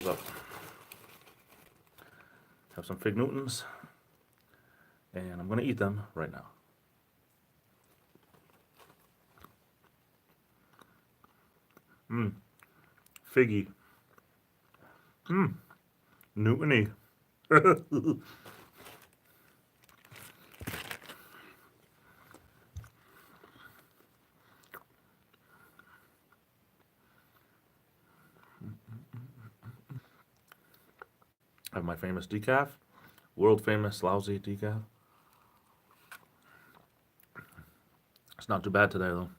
Look. Have some Fig Newtons. And I'm going to eat them right now. Figgy. Newtony. I have my famous decaf. World famous lousy decaf. It's not too bad today though.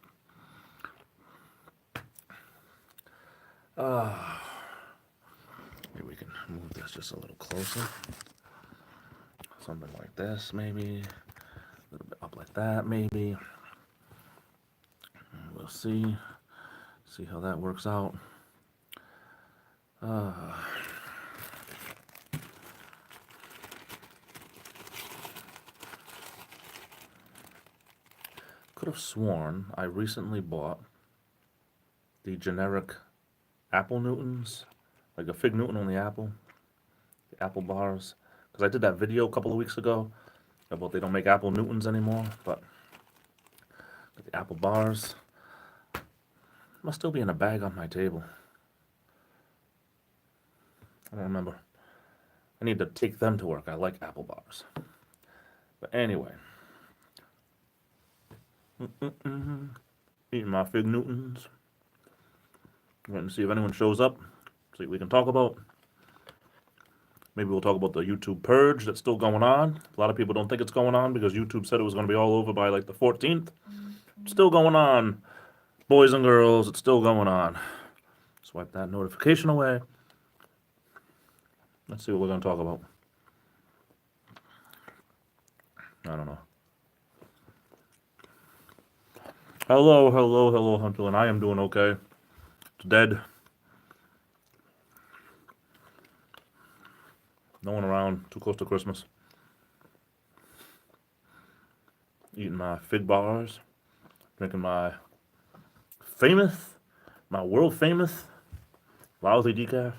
Maybe we can move this just a little closer. Something like this, maybe. A little bit up like that, maybe. We'll see. See how that works out. Could have sworn I recently bought the generic Apple Newtons, like a Fig Newton on the apple bars, because I did that video a couple of weeks ago about they don't make Apple Newtons anymore, but the apple bars must still be in a bag on my table. I don't remember. I need to take them to work. I like apple bars. But anyway. Eating my Fig Newtons. Waiting to see if anyone shows up. See what we can talk about. Maybe we'll talk about the YouTube Purge that's still going on. A lot of people don't think it's going on because YouTube said it was going to be all over by like the 14th. It's still going on. Boys and girls, it's still going on. Swipe that notification away. Let's see what we're going to talk about. I don't know. Hello, Hunter, and I am doing okay. It's dead. No one around, too close to Christmas. Eating my Fig bars. Drinking my world famous lousy decaf.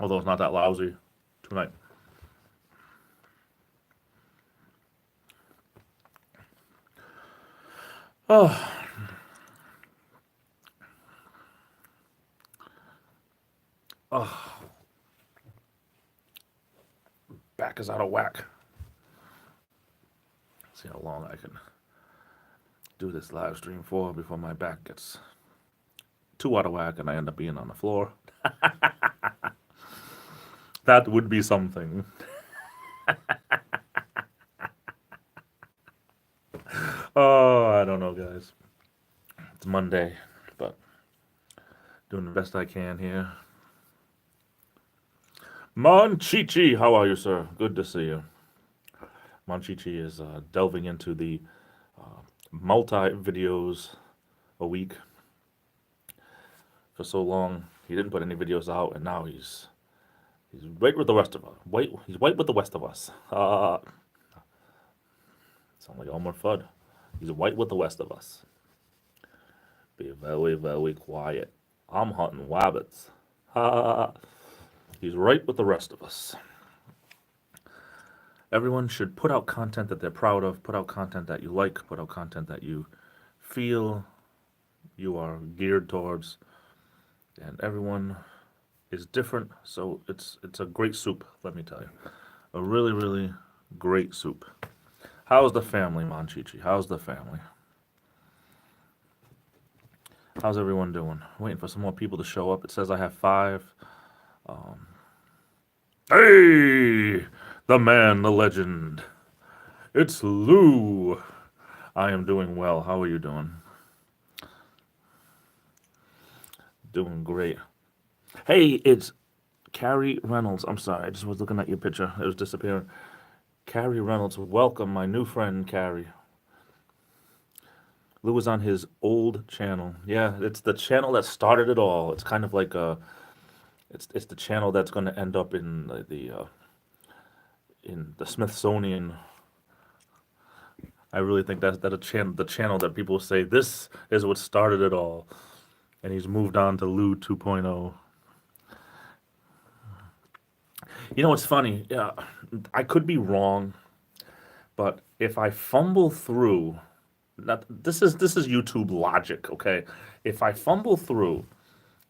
Although it's not that lousy tonight. Oh. Back is out of whack. See how long I can do this live stream for before my back gets too out of whack and I end up being on the floor. That would be something. Oh, I don't know, guys. It's Monday, but doing the best I can here. Monchichi, how are you, sir? Good to see you. Monchichi is delving into the multi-videos a week. For so long, he didn't put any videos out, and now he's right with the rest of us. He's white with the rest of us. Sound like Elmer Fudd. He's white with the rest of us. Be very, very quiet. I'm hunting rabbits. He's right with the rest of us. Everyone should put out content that they're proud of, put out content that you like, put out content that you feel you are geared towards. And everyone is different, so it's a great soup, let me tell you. A really, really great soup. How's the family, Monchichi? How's the family? How's everyone doing? Waiting for some more people to show up. It says I have 5. Hey, the man, the legend. It's Lou. I am doing well. How are you doing? Doing great. Hey, it's Carrie Reynolds. I'm sorry, I just was looking at your picture. It was disappearing. Carrie Reynolds, welcome, my new friend, Carrie. Lou was on his old channel. Yeah, it's the channel that started it all. It's kind of like it's the channel that's going to end up in the Smithsonian. I really think that's the channel that people say this is what started it all. and he's moved on to Lou 2.0. You know what's funny? Yeah, I could be wrong, but if I fumble through, not, this is YouTube logic, okay? If I fumble through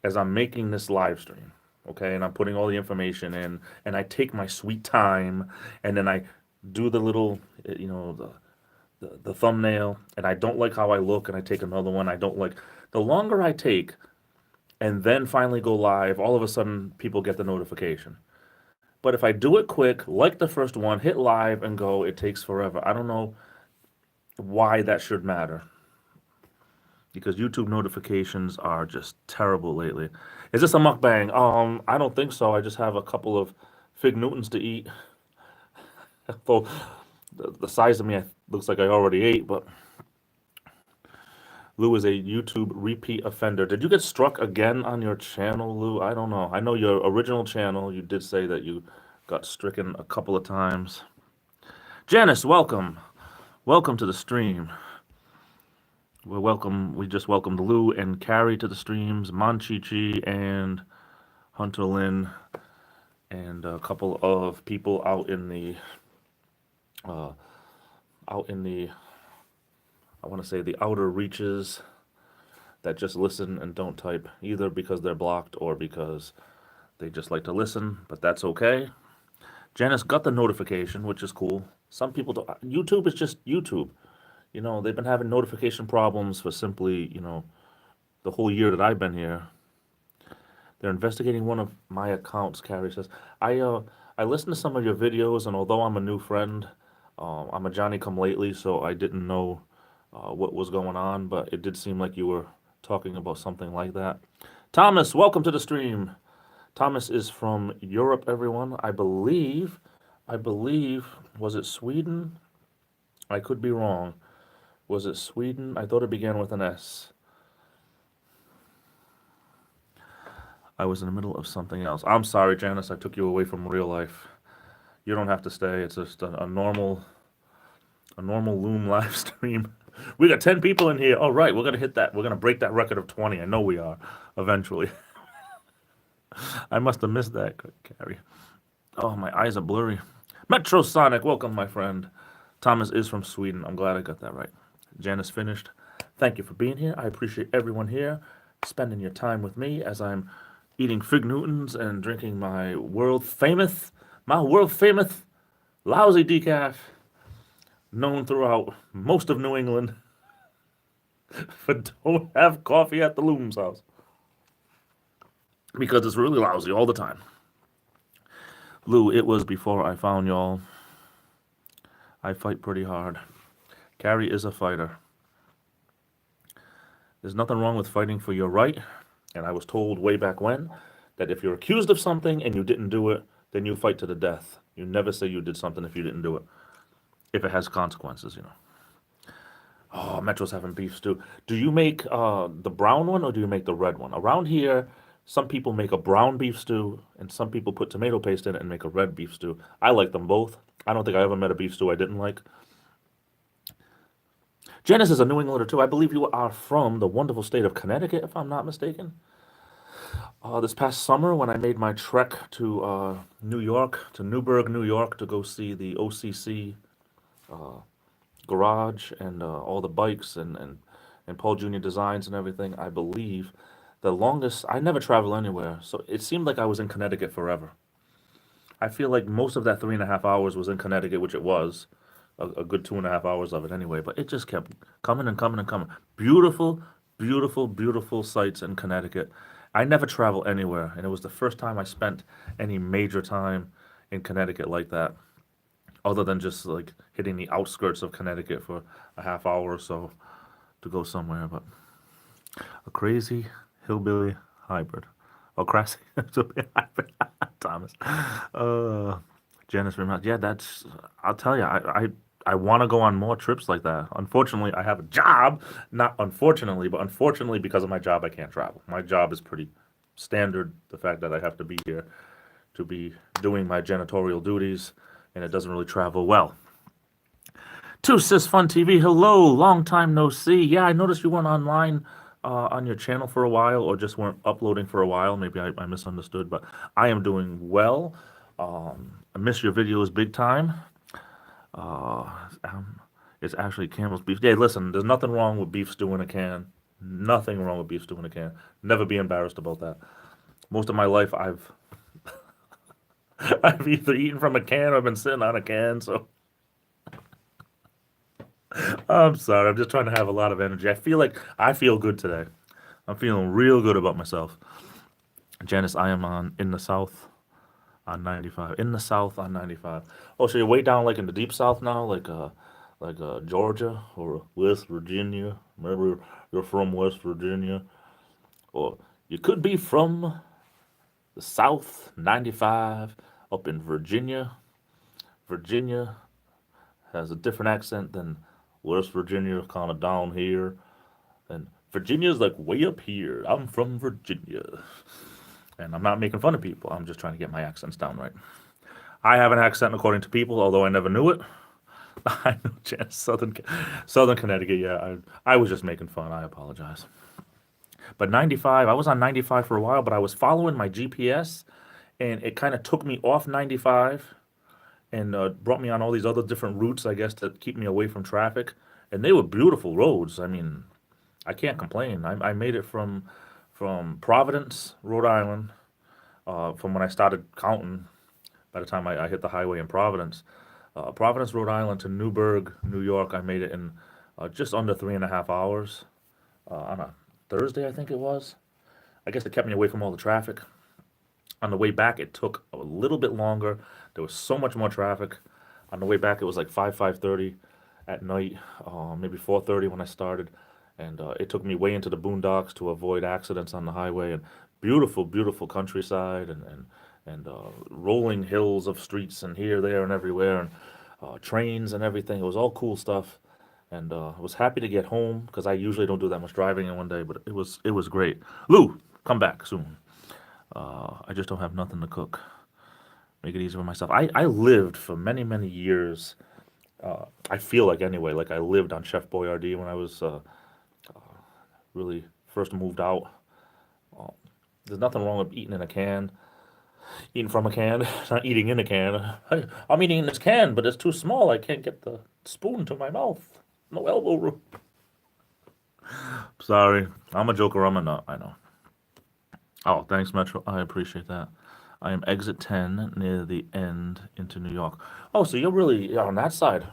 as I'm making this live stream, okay, and I'm putting all the information in, and I take my sweet time, and then I do the little, the thumbnail, and I don't like how I look, and I take another one, I don't like, the longer I take, and then finally go live, all of a sudden people get the notification. But if I do it quick, like the first one, hit live and go, it takes forever. I don't know why that should matter, because YouTube notifications are just terrible lately. Is this a mukbang? I don't think so. I just have a couple of Fig Newtons to eat. Though the size of me looks like I already ate, but Lou is a YouTube repeat offender. Did you get struck again on your channel, Lou? I don't know. I know your original channel, you did say that you got stricken a couple of times. Janice, welcome. Welcome to the stream. We just welcomed Lou and Carrie to the streams, Monchichi and Hunter Lynn, and a couple of people out in the I want to say the outer reaches that just listen and don't type, either because they're blocked or because they just like to listen, but that's okay. Janice got the notification, which is cool. Some people don't. YouTube is just YouTube. You know, they've been having notification problems for simply, the whole year that I've been here. They're investigating one of my accounts, Carrie says. I listened to some of your videos, and although I'm a new friend, I'm a Johnny-come-lately, so I didn't know what was going on, but it did seem like you were talking about something like that. Thomas, welcome to the stream. Thomas is from Europe, everyone. I believe, was it Sweden? I could be wrong. Was it Sweden? I thought it began with an S. I was in the middle of something else. I'm sorry, Janice, I took you away from real life. You don't have to stay. It's just a normal Loom live stream. We got 10 people in here. All right, we're going to hit that. We're going to break that record of 20. I know we are, eventually. I must have missed that, Carrie. Oh, my eyes are blurry. Metrosonic, welcome, my friend. Thomas is from Sweden. I'm glad I got that right. Janice finished. Thank you for being here. I appreciate everyone here spending your time with me as I'm eating Fig Newtons and drinking my world famous lousy decaf, known throughout most of New England for don't have coffee at the Loom's house, because it's really lousy all the time. Lou, it was before I found y'all. I fight pretty hard. Carrie is a fighter. There's nothing wrong with fighting for your right, and I was told way back when that if you're accused of something and you didn't do it, then you fight to the death. You never say you did something if you didn't do it, if it has consequences, Oh, Metro's having beef stew. Do you make the brown one or do you make the red one? Around here, some people make a brown beef stew, and some people put tomato paste in it and make a red beef stew. I like them both. I don't think I ever met a beef stew I didn't like. Janice is a New Englander too. I believe you are from the wonderful state of Connecticut, if I'm not mistaken. This past summer, when I made my trek to New York, to Newburgh, New York, to go see the OCC garage and all the bikes and Paul Jr. Designs and everything, I believe the longest, I never travel anywhere, so it seemed like I was in Connecticut forever. I feel like most of that 3.5 hours was in Connecticut, which it was. A good 2.5 hours of it anyway, but it just kept coming and coming and coming. Beautiful, beautiful, beautiful sights in Connecticut. I never travel anywhere, and it was the first time I spent any major time in Connecticut like that, other than just like hitting the outskirts of Connecticut for a half hour or so to go somewhere. But a crazy hillbilly hybrid. Oh, crazy hillbilly hybrid. Thomas. Janice reminds, yeah, that's, I'll tell you, I want to go on more trips like that. Unfortunately, I have a job. Not unfortunately, but unfortunately because of my job, I can't travel. My job is pretty standard, the fact that I have to be here to be doing my janitorial duties, and it doesn't really travel well. Two Sis Fun TV, hello, long time no see. Yeah, I noticed you weren't online on your channel for a while, or just weren't uploading for a while. Maybe I misunderstood, but I am doing well. I miss your videos big time. Uh, it's actually Campbell's beef. Yeah, listen, there's nothing wrong with beef stew in a can. Nothing wrong with beef stew in a can. Never be embarrassed about that. Most of my life, I've either eaten from a can or been sitting on a can. So I'm sorry. I'm just trying to have a lot of energy. I feel good today. I'm feeling real good about myself. Janice, I am in the South on 95. In the South on 95. Oh, so you're way down like in the deep South now, like Georgia or West Virginia. Remember, you're from West Virginia, or you could be from the South 95 up in Virginia. Virginia has a different accent than West Virginia, kind of down here, and Virginia's like way up here. I'm from Virginia. And I'm not making fun of people. I'm just trying to get my accents down right. I have an accent according to people, although I never knew it. I know, Janice, Southern Connecticut. Yeah, I was just making fun. I apologize. But 95, I was on 95 for a while, but I was following my GPS, and it kind of took me off 95 and brought me on all these other different routes, I guess, to keep me away from traffic. And they were beautiful roads. I mean, I can't complain. I made it from Providence, Rhode Island, from when I started counting. By the time I hit the highway in Providence, Providence, Rhode Island to Newburgh, New York, I made it in just under 3.5 hours on a Thursday, I think it was. I guess it kept me away from all the traffic. On the way back, it took a little bit longer. There was so much more traffic. On the way back, it was like 5:30 at night, maybe 4:30 when I started, and it took me way into the boondocks to avoid accidents on the highway. And beautiful, beautiful countryside, and rolling hills of streets, and here, there, and everywhere, and trains and everything. It was all cool stuff, and I was happy to get home because I usually don't do that much driving in one day. But it was great. Lou, come back soon. I just don't have nothing to cook. Make it easy for myself. I lived for many, many years. I feel like anyway, like I lived on Chef Boyardee when I was really first moved out. Uh, there's nothing wrong with eating in a can, eating from a can, not eating in a can. Hey, I'm eating in this can, but it's too small. I can't get the spoon to my mouth. No elbow room. Sorry, I'm a joker. I'm a nut. I know. Oh, thanks, Metro. I appreciate that. I am exit 10 near the end into New York. Oh, so you're really on that side.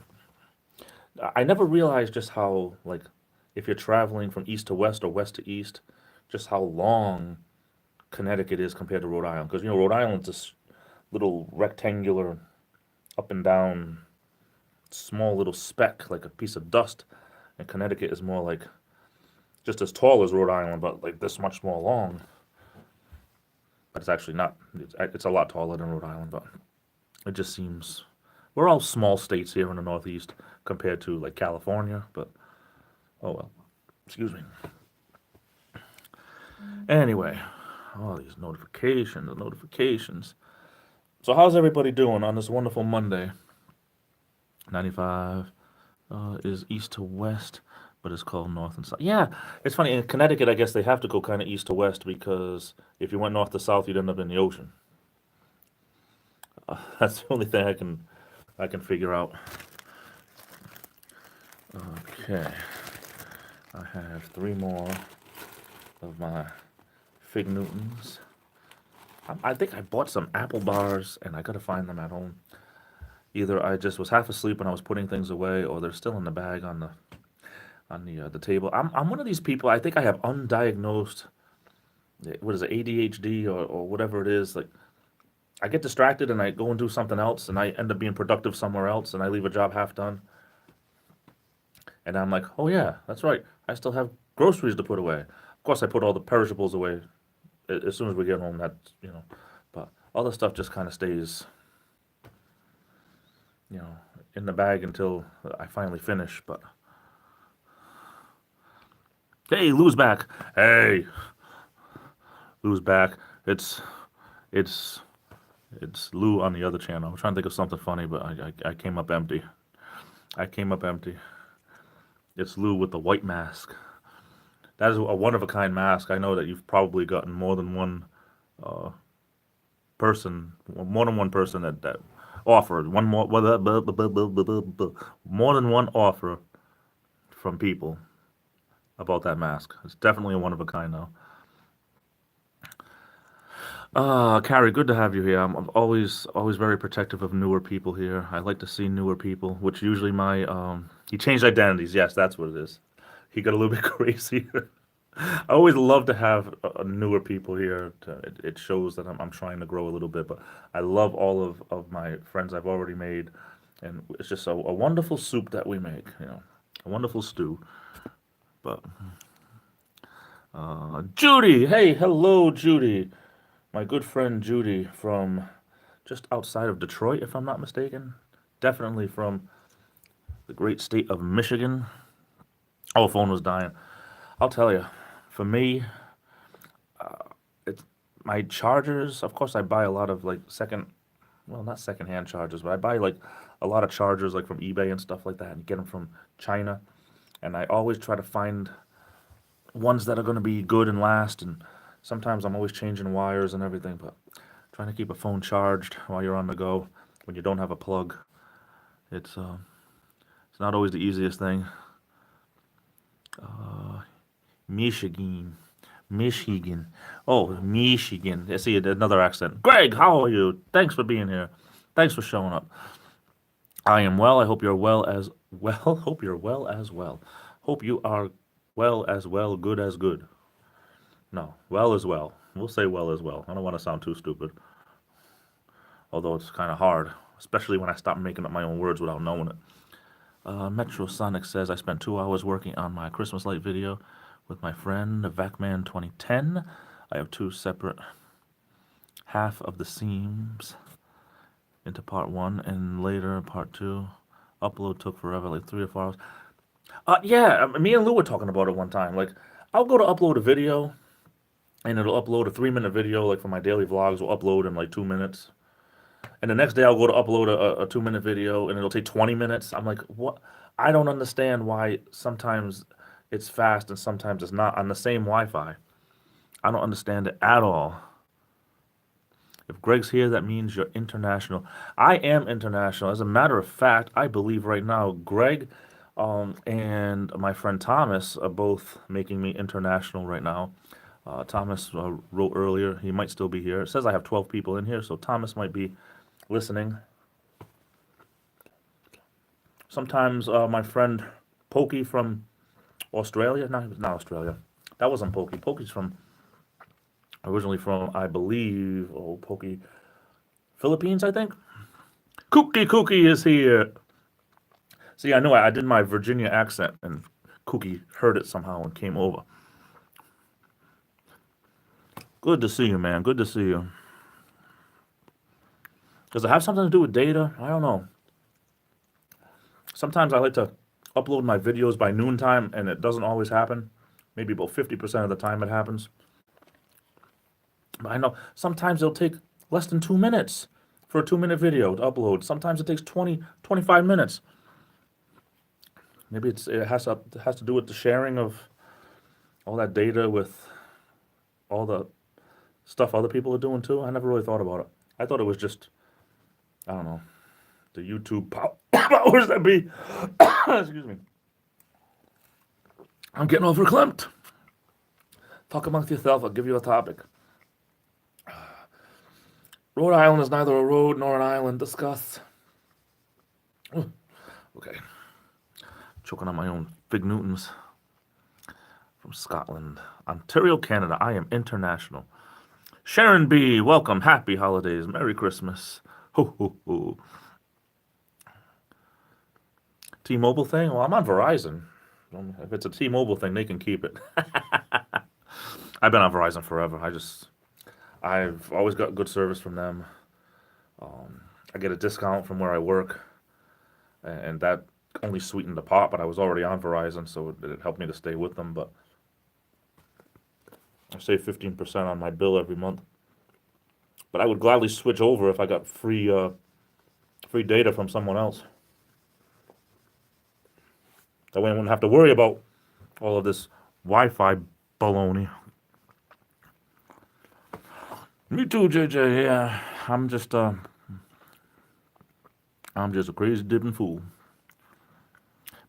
I never realized just how, like, if you're traveling from east to west or west to east, just how long Connecticut is compared to Rhode Island. Because, Rhode Island's this little rectangular, up and down, small little speck, like a piece of dust. And Connecticut is more like just as tall as Rhode Island, but like this much more long. But it's actually not. It's a lot taller than Rhode Island, but it just seems we're all small states here in the Northeast compared to like California. But oh well. Excuse me. Anyway, all these notifications. So how's everybody doing on this wonderful Monday? 95 is east to west, but it's called north and south. Yeah, it's funny. In Connecticut, I guess they have to go kind of east to west because if you went north to south, you'd end up in the ocean. That's the only thing I can figure out. Okay, I have 3 more of my Fig Newtons. I think I bought some apple bars, and I gotta find them at home. Either I just was half asleep when I was putting things away, or they're still in the bag on the table. I'm one of these people. I think I have undiagnosed, what is it, ADHD or whatever it is. Like I get distracted and I go and do something else, and I end up being productive somewhere else, and I leave a job half done. And I'm like, oh yeah, that's right. I still have groceries to put away. Of course, I put all the perishables away as soon as we get home. That's. But all the stuff just kind of stays, in the bag until I finally finish. But hey, Lou's back. Hey, Lou's back. It's Lou on the other channel. I'm trying to think of something funny, but I came up empty. It's Lou with the white mask. That is a one-of-a-kind mask. I know that you've probably gotten more than one person, more than one person that offered one more, more than one offer from people about that mask. It's definitely a one-of-a-kind now. Carrie, good to have you here. I'm always very protective of newer people here. I like to see newer people, which usually he changed identities. Yes, that's what it is. He got a little bit crazy. I always love to have newer people here. It shows that I'm trying to grow a little bit, but I love all of my friends I've already made, and it's just a wonderful soup that we make, a wonderful stew. But Judy, hey, hello, Judy. My good friend Judy from just outside of Detroit, if I'm not mistaken. Definitely from the great state of Michigan. Oh, phone was dying. I'll tell you, for me, it's my chargers. Of course, I buy a lot of like not secondhand chargers, but I buy like a lot of chargers like from eBay and stuff like that, and get them from China. And I always try to find ones that are going to be good and last. And sometimes I'm always changing wires and everything, but trying to keep a phone charged while you're on the go when you don't have a plug, it's not always the easiest thing. Michigan. Oh, Michigan. I see another accent. Greg, how are you? Thanks for being here. Thanks for showing up. I am well. I hope you're well as well. Hope you're well as well. Hope you are well as well. Good as good. No, well as well. We'll say well as well. I don't want to sound too stupid. Although it's kind of hard, especially when I stop making up my own words without knowing it. Metrosonic says, I spent 2 hours working on my Christmas light video with my friend, Vacman 2010. I have 2 separate half of the seams into part 1 and later part 2. Upload took forever, like 3 or 4 hours. Yeah, me and Lou were talking about it one time. Like, I'll go to upload a video, and it'll upload a 3-minute video, like for my daily vlogs, will upload in like 2 minutes. And the next day I'll go to upload a 2-minute video, and it'll take 20 minutes. I'm like, what? I don't understand why sometimes it's fast and sometimes it's not on the same Wi-Fi. I don't understand it at all. If Greg's here, that means you're international. I am international. As a matter of fact, I believe right now Greg and my friend Thomas are both making me international right now. Thomas wrote earlier. He might still be here. It says I have 12 people in here, so Thomas might be listening. Sometimes my friend Pokey from Australia. No, it's not Australia. That wasn't Pokey. Pokey's originally from, I believe, Pokey, Philippines, I think. Cookie is here. See, I know I did my Virginia accent, and Cookie heard it somehow and came over. Good to see you, man. Good to see you. Does it have something to do with data? I don't know. Sometimes I like to upload my videos by noontime, and it doesn't always happen. Maybe about 50% of the time it happens. But I know sometimes it'll take less than 2 minutes for a 2-minute video to upload. Sometimes it takes 20, 25 minutes. Maybe it has to do with the sharing of all that data with all the stuff other people are doing too. I never really thought about it. I thought it was just, I don't know, the YouTube powers that be. Excuse me. I'm getting all verklempt. Talk amongst yourself. I'll give you a topic. Rhode Island is neither a road nor an island. Discuss. Okay. Choking on my own Fig Newtons. From Scotland. Ontario, Canada. I am international. Sharon B., welcome. Happy holidays. Merry Christmas. Ho, ho, ho. T-Mobile thing? Well, I'm on Verizon. If it's a T-Mobile thing, they can keep it. I've been on Verizon forever. I've always got good service from them. I get a discount from where I work, and that only sweetened the pot, but I was already on Verizon, so it helped me to stay with them. But I save 15% on my bill every month. But I would gladly switch over if I got free data from someone else. That way I wouldn't have to worry about all of this Wi-Fi baloney. Me too, JJ. Yeah, I'm just a crazy dipping fool.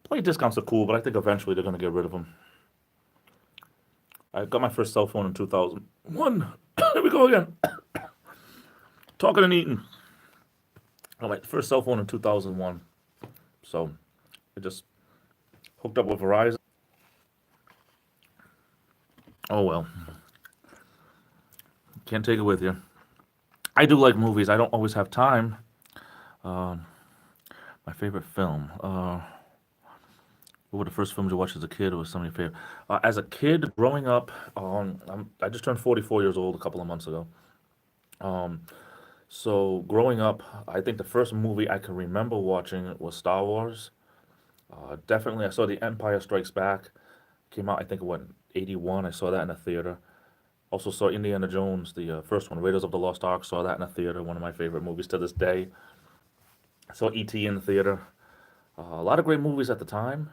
Play discounts are cool, but I think eventually they're gonna get rid of them. I got my first cell phone in 2001. Here we go again. Talking and eating. I got my first cell phone in 2001. So I just hooked up with Verizon. Oh well. Can't take it with you. I do like movies. I don't always have time. My favorite film. What were the first films you watched as a kid? Or was some of your favorite? As a kid, growing up, I just turned 44 years old a couple of months ago. So growing up, I think the first movie I can remember watching was Star Wars. Definitely, I saw The Empire Strikes Back. Came out, I think, what, 81. I saw that in a theater. Also saw Indiana Jones, the first one, Raiders of the Lost Ark. Saw that in a theater. One of my favorite movies to this day. I saw E.T. in the theater. A lot of great movies at the time.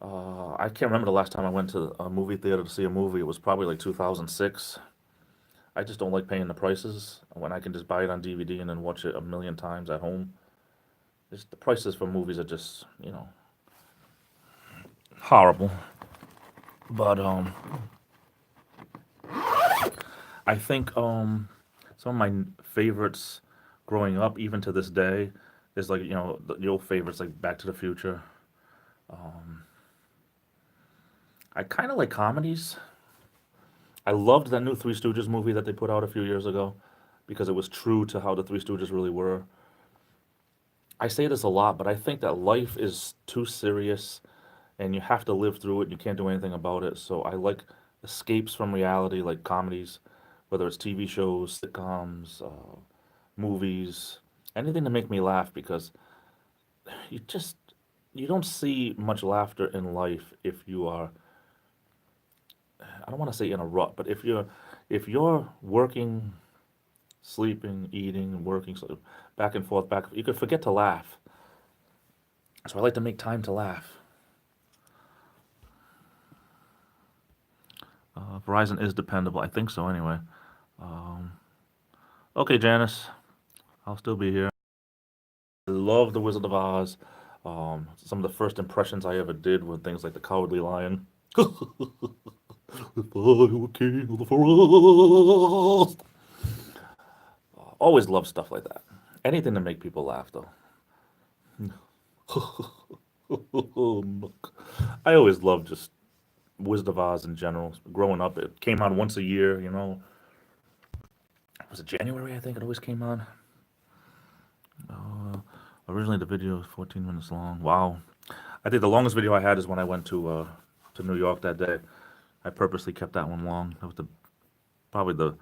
I can't remember the last time I went to a movie theater to see a movie. It was probably like 2006. I just don't like paying the prices when I can just buy it on DVD and then watch it a million times at home. Just the prices for movies are just, horrible. But I think some of my favorites growing up, even to this day, is like the old favorites like Back to the Future. I kind of like comedies. I loved that new Three Stooges movie that they put out a few years ago because it was true to how the Three Stooges really were. I say this a lot, but I think that life is too serious and you have to live through it. You can't do anything about it. So I like escapes from reality, like comedies, whether it's TV shows, sitcoms, movies, anything to make me laugh because you just you don't see much laughter in life if you are, I don't want to say in a rut, but if you're working, sleeping, eating, working, so back and forth, you could forget to laugh. So I like to make time to laugh. Verizon is dependable. I think so anyway. Okay, Janice. I'll still be here. I love The Wizard of Oz. Some of the first impressions I ever did were things like the Cowardly Lion. If I were king of the forest. Always love stuff like that. Anything to make people laugh, though. I always loved just Wizard of Oz in general. Growing up, it came on once a year, Was it January, I think it always came on? Originally, the video was 14 minutes long. Wow. I think the longest video I had is when I went to New York that day. I purposely kept that one long. That was probably the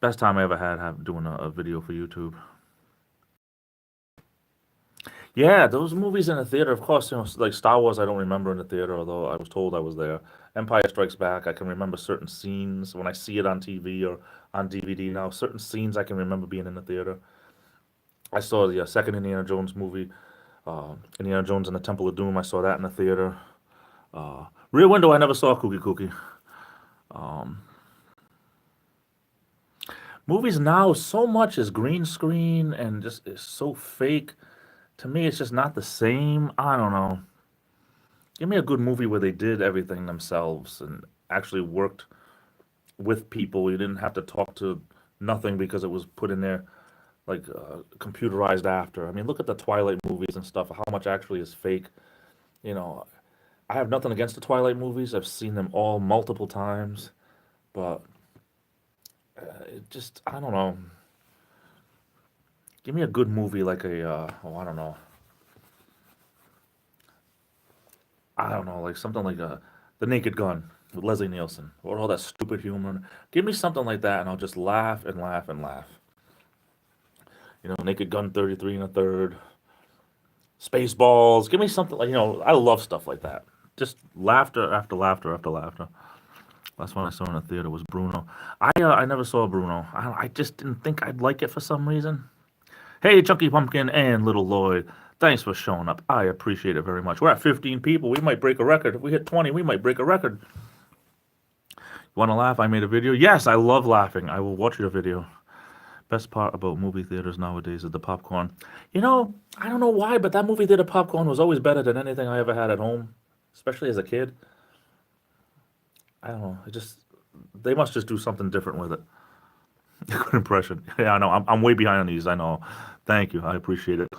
best time I ever had doing a video for YouTube. Yeah, those movies in the theater, of course, like Star Wars, I don't remember in the theater, although I was told I was there. Empire Strikes Back, I can remember certain scenes when I see it on TV or on DVD now. Certain scenes I can remember being in the theater. I saw the second Indiana Jones movie, Indiana Jones and the Temple of Doom. I saw that in the theater. Rear Window, I never saw Cookie Cookie. Movies now, so much is green screen and just is so fake. To me, it's just not the same. I don't know. Give me a good movie where they did everything themselves and actually worked with people. You didn't have to talk to nothing because it was put in there like computerized after. I mean, look at the Twilight movies and stuff. How much actually is fake? You know, I have nothing against the Twilight movies. I've seen them all multiple times, but it just I don't know. Give me a good movie like I don't know. I don't know, like something like The Naked Gun with Leslie Nielsen or all that stupid humor. Give me something like that, and I'll just laugh and laugh and laugh. Naked Gun 33 and a third, Spaceballs. Give me something like I love stuff like that. Just laughter after laughter after laughter. Last one I saw in the theater was Bruno. I never saw Bruno. I just didn't think I'd like it for some reason. Hey, Chunky Pumpkin and Little Lloyd. Thanks for showing up. I appreciate it very much. We're at 15 people. We might break a record. If we hit 20, we might break a record. Want to laugh? I made a video. Yes, I love laughing. I will watch your video. Best part about movie theaters nowadays is the popcorn. You know, I don't know why, but that movie theater popcorn was always better than anything I ever had at home, especially as a kid. I don't know. They must just do something different with it. Good impression. Yeah, I know. I'm way behind on these. I know. Thank you. I appreciate it.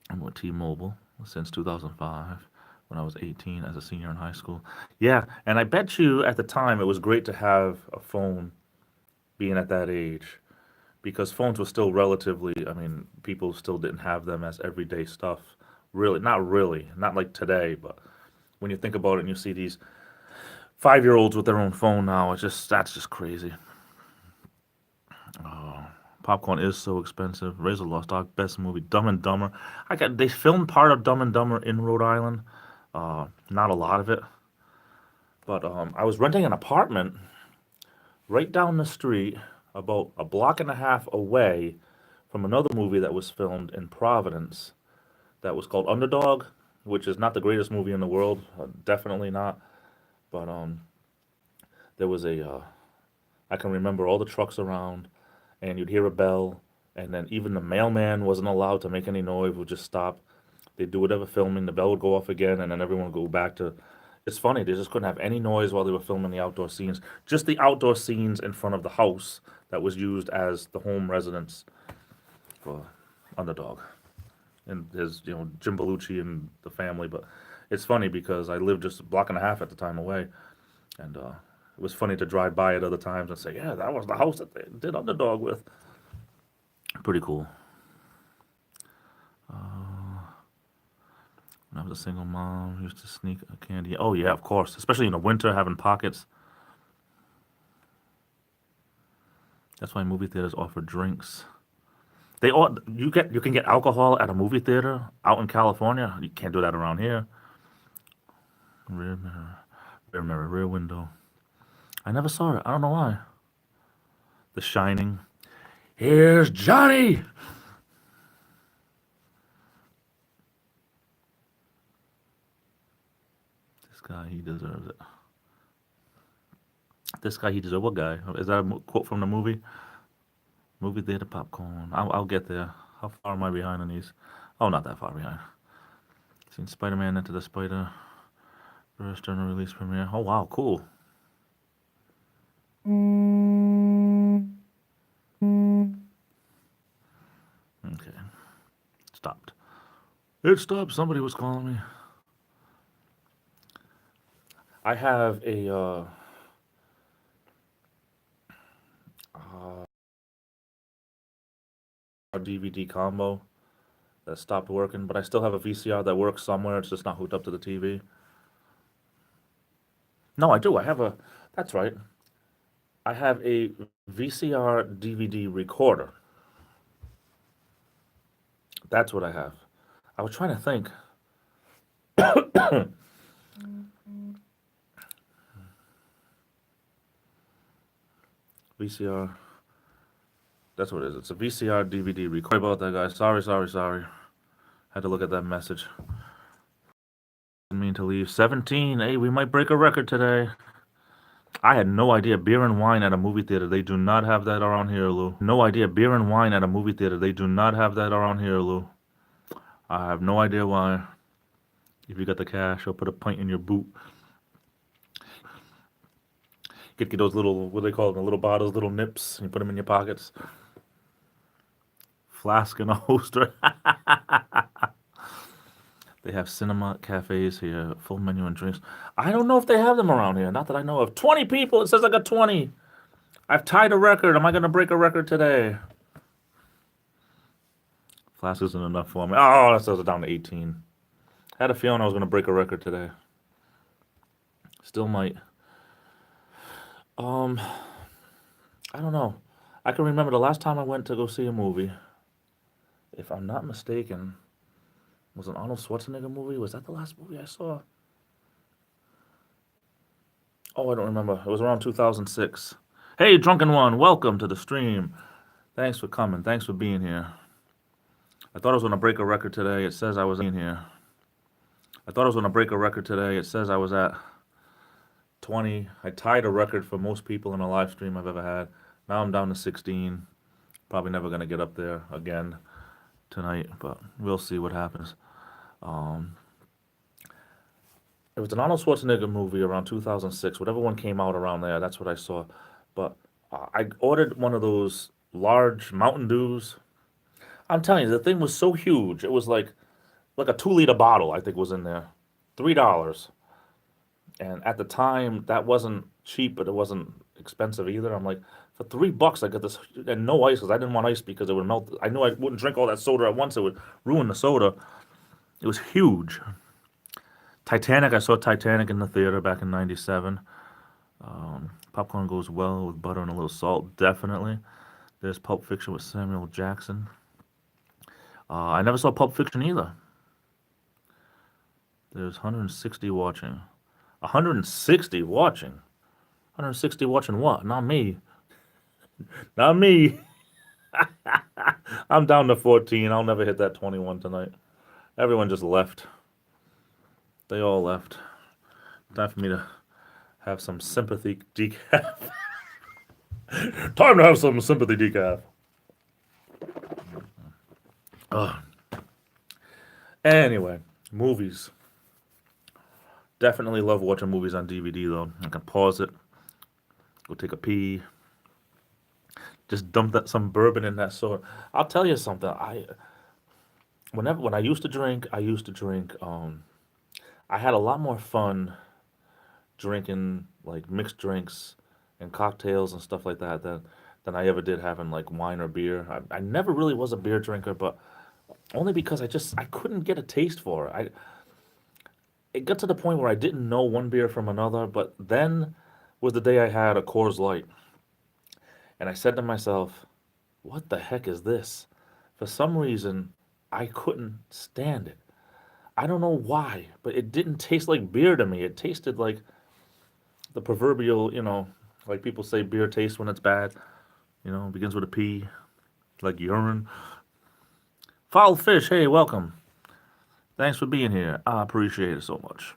I'm with T-Mobile since 2005 when I was 18 as a senior in high school. Yeah, and I bet you at the time it was great to have a phone being at that age because phones were still relatively, I mean, people still didn't have them as everyday stuff. Really, not like today, but when you think about it and you see these 5-year-olds with their own phone now, that's just crazy. Oh, popcorn is so expensive. Razor Lost Dog, best movie. Dumb and Dumber. They filmed part of Dumb and Dumber in Rhode Island. Not a lot of it, but I was renting an apartment right down the street, about a block and a half away from another movie that was filmed in Providence that was called Underdog, which is not the greatest movie in the world, definitely not. But there was I can remember all the trucks around, and you'd hear a bell, and then even the mailman wasn't allowed to make any noise, would just stop. They'd do whatever filming, the bell would go off again, and then everyone would go back to. It's funny, they just couldn't have any noise while they were filming the outdoor scenes. Just the outdoor scenes in front of the house that was used as the home residence for Underdog. And there's, Jim Belushi and the family, but it's funny because I lived just a block and a half at the time away, and it was funny to drive by at other times and say, yeah, that was the house that they did Underdog with. Pretty cool. When I was a single mom, used to sneak a candy. Oh yeah, of course, especially in the winter, having pockets. That's why movie theaters offer drinks. You can get alcohol at a movie theater out in California. You can't do that around here. Rear mirror, rear window. I never saw it. I don't know why. The Shining. Here's Johnny. This guy, he deserves it. This guy, he deserves. What guy? Is that a quote from the movie? Movie theater popcorn. I'll get there. How far am I behind on these? Oh, not that far behind. Seen Spider-Man Into the Spider. First general release premiere. Oh wow, cool. Okay. Stopped. It stopped. Somebody was calling me. I have a DVD combo that stopped working, but I still have a VCR that works somewhere. It's just not hooked up to the TV. No, I do. That's right. I have a VCR DVD recorder. That's what I have. I was trying to think. VCR. That's what it is. It's a VCR DVD recorder. Sorry about that, guys. Sorry. Had to look at that message. Didn't mean to leave. 17. Hey, we might break a record today. I had no idea beer and wine at a movie theater. They do not have that around here, Lou. No idea beer and wine at a movie theater. They do not have that around here, Lou. I have no idea why. If you got the cash, I'll put a pint in your boot. Get those little, what do they call them? The little bottles, little nips. And you put them in your pockets. Flask and a holster. They have cinema cafes here, full menu and drinks. I don't know if they have them around here. Not that I know of. 20 people. It says I got 20. I've tied a record. Am I going to break a record today? Flask isn't enough for me. Oh, that says it down to 18. I had a feeling I was going to break a record today. Still might. I don't know. I can remember the last time I went to go see a movie. If I'm not mistaken, was an Arnold Schwarzenegger movie? Was that the last movie I saw? Oh, I don't remember. It was around 2006. Hey, Drunken One, welcome to the stream. Thanks for coming. Thanks for being here. I thought I was going to break a record today. It says I was in here. I thought I was going to break a record today. It says I was at 20. I tied a record for most people in a live stream I've ever had. Now I'm down to 16. Probably never going to get up there again tonight, but we'll see what happens. Um, it was an Arnold Schwarzenegger movie around 2006. Whatever one came out around there, that's what I saw. But I ordered one of those large Mountain Dews. I'm telling you, the thing was so huge. It was like a 2 liter bottle, I think was in there. $3. And at the time, that wasn't cheap, but it wasn't expensive either. I'm like, for $3, I got this, and no ice because I didn't want ice because it would melt. I knew I wouldn't drink all that soda at once; it would ruin the soda. It was huge. Titanic, I saw Titanic in the theater back in '97. Popcorn goes well with butter and a little salt, definitely. There's Pulp Fiction with Samuel Jackson. I never saw Pulp Fiction either. There's 160 watching. 160 watching? 160 watching what? Not me. Not me. I'm down to 14. I'll never hit that 21 tonight. Everyone just left. They all left. Time for me to have some sympathy decaf. Time to have some sympathy decaf. Ugh. Anyway, movies. Definitely love watching movies on DVD though. I can pause it, go take a pee, just dump that some bourbon in that soda. I'll tell you something. When I used to drink, I had a lot more fun drinking like mixed drinks and cocktails and stuff like that than I ever did having like wine or beer. I never really was a beer drinker, but only because I couldn't get a taste for it. It got to the point where I didn't know one beer from another, but then was the day I had a Coors Light. And I said to myself, what the heck is this? For some reason, I couldn't stand it. I don't know why, but it didn't taste like beer to me. It tasted like the proverbial, like people say beer tastes when it's bad, begins with a P, like urine. Foul Fish, hey, welcome. Thanks for being here. I appreciate it so much.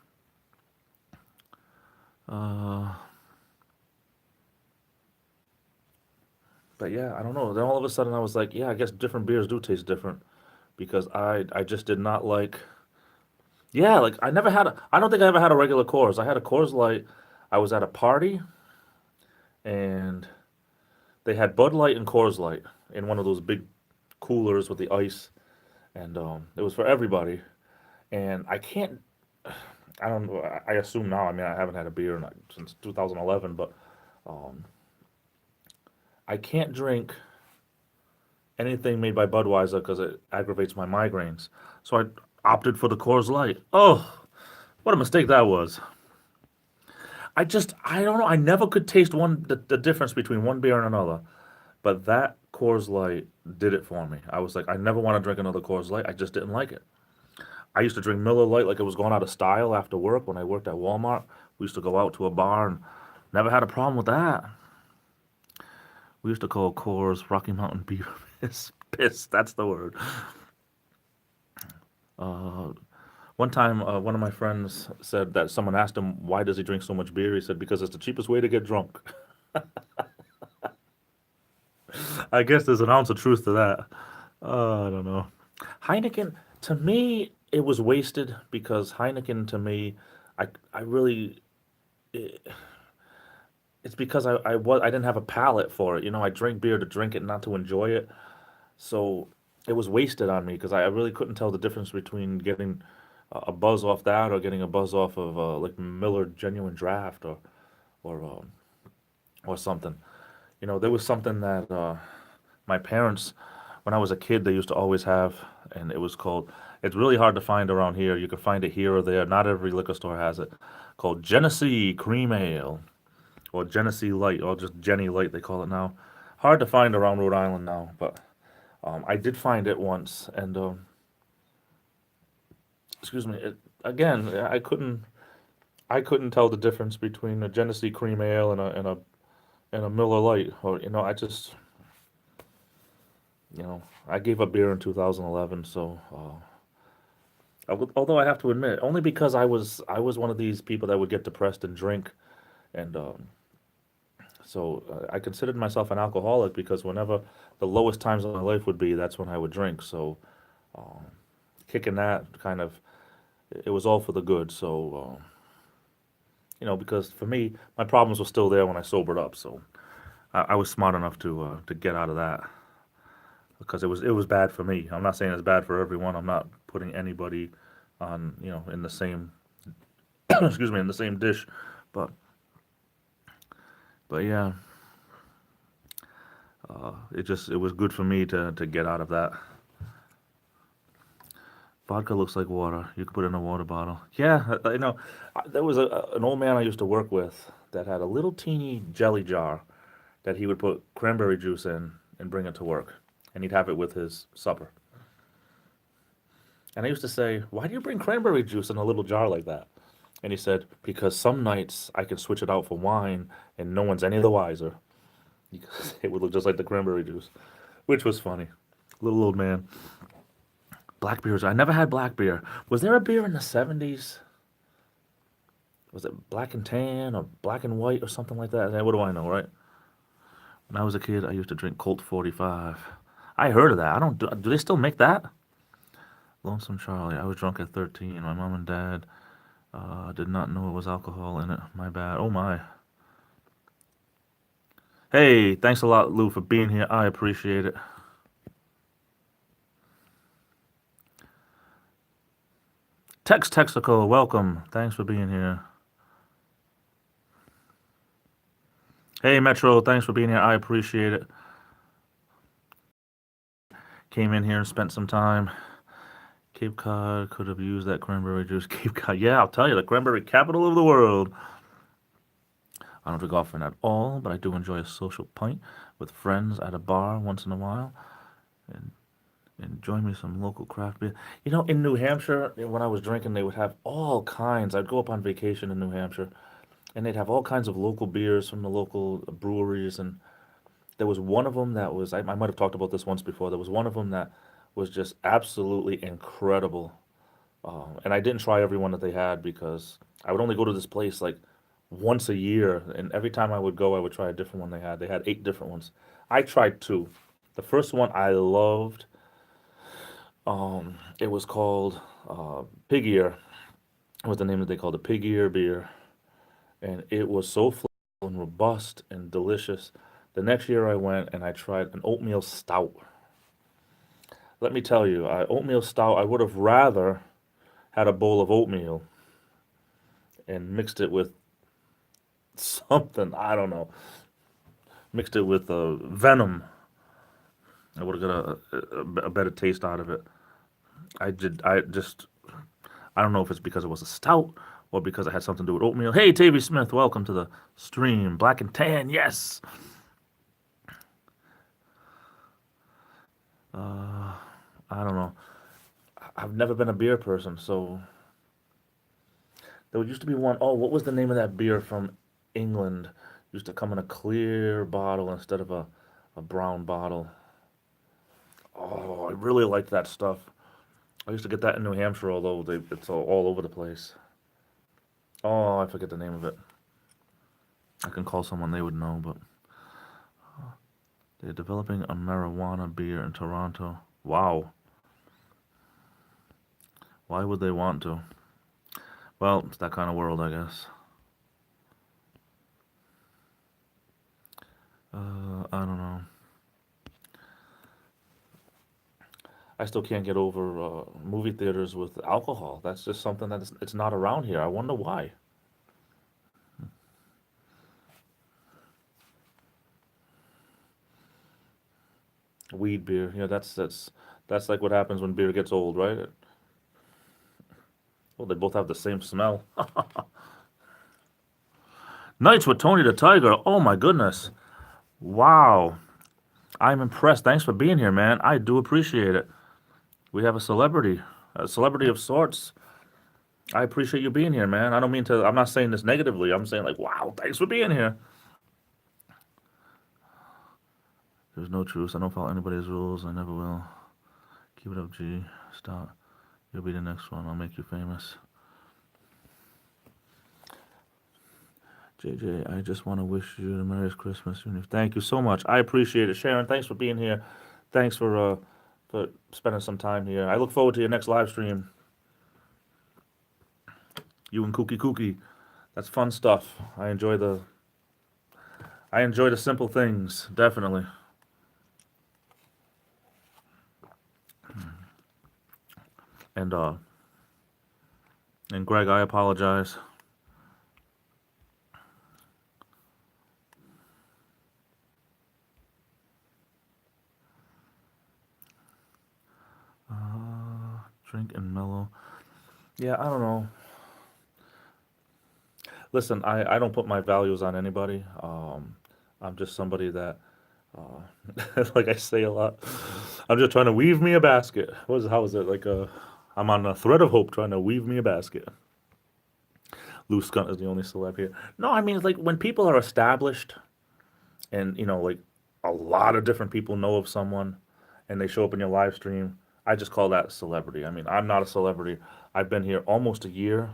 But yeah, I don't know. Then all of a sudden I was like, yeah, I guess different beers do taste different because I just did not like. Yeah, like I don't think I ever had a regular Coors. I had a Coors Light. I was at a party and they had Bud Light and Coors Light in one of those big coolers with the ice, and it was for everybody. And I can't. I don't know. I assume now. I mean, I haven't had a beer since 2011, but um, I can't drink anything made by Budweiser because it aggravates my migraines. So I opted for the Coors Light. Oh, what a mistake that was. I don't know. I never could taste the difference between one beer and another. But that Coors Light did it for me. I was like, I never want to drink another Coors Light. I just didn't like it. I used to drink Miller Lite like it was going out of style after work when I worked at Walmart. We used to go out to a bar and never had a problem with that. We used to call Coors Rocky Mountain Beer Piss. Piss, that's the word. Uh, One time, one of my friends said that someone asked him, why does he drink so much beer? He said, because it's the cheapest way to get drunk. I guess there's an ounce of truth to that. I don't know. Heineken, to me, it was wasted because Heineken, to me, I really, it, it's because I didn't have a palate for it. I drink beer to drink it, not to enjoy it. So it was wasted on me because I really couldn't tell the difference between getting a buzz off that or getting a buzz off of like Miller Genuine Draft or or something. There was something that my parents, when I was a kid, they used to always have, and it was called. It's really hard to find around here. You can find it here or there. Not every liquor store has it. Called Genesee Cream Ale or Genesee Light or just Jenny Light they call it now. Hard to find around Rhode Island now, but I did find it once, and excuse me. Again, I couldn't tell the difference between a Genesee Cream Ale and a Miller Lite. Or I gave up beer in 2011, so Although I have to admit, only because I was one of these people that would get depressed and drink, and so I considered myself an alcoholic because whenever the lowest times of my life would be, that's when I would drink. So kicking that kind of, it was all for the good. So because for me, my problems were still there when I sobered up. So I was smart enough to get out of that because it was bad for me. I'm not saying it's bad for everyone. I'm not putting anybody on in the same excuse me, in the same dish, but yeah, it was good for me to get out of that. Vodka looks like water. You could put it in a water bottle. Yeah, there was an old man I used to work with that had a little teeny jelly jar that he would put cranberry juice in and bring it to work, and he'd have it with his supper. And I used to say, "Why do you bring cranberry juice in a little jar like that?" And he said, "Because some nights I can switch it out for wine, and no one's any the wiser because it would look just like the cranberry juice," which was funny. Little old man. Black beers. I never had black beer. Was there a beer in the 70s? Was it black and tan or black and white or something like that? What do I know, right? When I was a kid, I used to drink Colt 45. I heard of that. I don't. Do they still make that? Lonesome Charlie. I was drunk at 13. My mom and dad did not know it was alcohol in it. My bad. Oh my. Hey, thanks a lot, Lou, for being here. I appreciate it. Texico, welcome. Thanks for being here. Hey, Metro, thanks for being here. I appreciate it. Came in here and spent some time. Cape Cod could have used that cranberry juice. Cape Cod, yeah, I'll tell you, the cranberry capital of the world. I don't drink often at all, but I do enjoy a social pint with friends at a bar once in a while, and enjoy me some local craft beer. In New Hampshire, when I was drinking, they would have all kinds. I'd go up on vacation in New Hampshire, and they'd have all kinds of local beers from the local breweries. And there was one of them that was, I might have talked about this once before. There was one of them that was just absolutely incredible. And I didn't try every one that they had because I would only go to this place like once a year. And every time I would go, I would try a different one they had. They had 8 different ones. I tried two. The first one I loved. It was called Pig Ear. Was the name that they called it, Pig Ear beer, and it was so flavorful and robust and delicious. The next year I went and I tried an oatmeal stout. Let me tell you, oatmeal stout, I would have rather had a bowl of oatmeal and mixed it with something, I don't know, mixed it with venom. I would have got a better taste out of it. I don't know if it's because it was a stout or because it had something to do with oatmeal. Hey, Tavy Smith, welcome to the stream. Black and tan, yes. I don't know. I've never been a beer person, so there used to be one. Oh, what was the name of that beer from England? Used to come in a clear bottle instead of a brown bottle. Oh, I really liked that stuff. I used to get that in New Hampshire, although it's all over the place. Oh, I forget the name of it. I can call someone, they would know, but they're developing a marijuana beer in Toronto. Wow. Why would they want to? Well, it's that kind of world, I guess. I don't know. I still can't get over movie theaters with alcohol. That's just something that it's not around here. I wonder why. Weed beer. That's like what happens when beer gets old, right? Well, they both have the same smell. Nights with Tony the Tiger. Oh my goodness. Wow. I'm impressed. Thanks for being here, man. I do appreciate it. We have a celebrity of sorts. I appreciate you being here, man. I don't mean to, I'm not saying this negatively. I'm saying, like, wow, thanks for being here. There's no truce. I don't follow anybody's rules. I never will. Keep it up, G. Stop. You'll be the next one. I'll make you famous. JJ, I just want to wish you the Merry Christmas. Thank you so much. I appreciate it. Sharon, thanks for being here. Thanks for spending some time here. I look forward to your next live stream. You and Kookie. That's fun stuff. I enjoy the simple things, definitely. And Greg, I apologize. Drink and mellow. Yeah, I don't know. Listen, I don't put my values on anybody. I'm just somebody that, like I say a lot, I'm just trying to weave me a basket. How is it? Like, I'm on a thread of hope trying to weave me a basket. Lou Skunt is the only celeb here. No, I mean, it's like when people are established and, like a lot of different people know of someone and they show up in your live stream, I just call that celebrity. I mean, I'm not a celebrity. I've been here almost a year.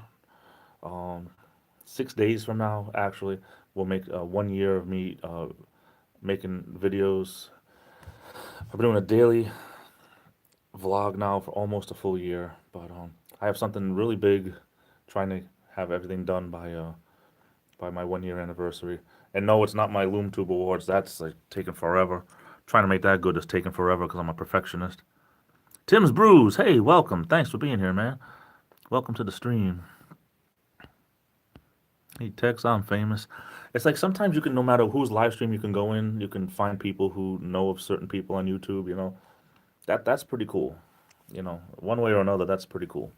6 days from now, actually, we'll make 1 year of me making videos. I've been doing a daily vlog now for almost a full year, but I have something really big, trying to have everything done by my 1 year anniversary. And no, it's not my LoomTube awards. That's like taking forever. Trying to make that good is taking forever because I'm a perfectionist. Tim's Brews, hey, welcome. Thanks for being here, man. Welcome to the stream. Hey, Tex, I'm famous. It's like sometimes you can, no matter whose live stream you can go in, you can find people who know of certain people on YouTube. That's pretty cool. One way or another, that's pretty cool.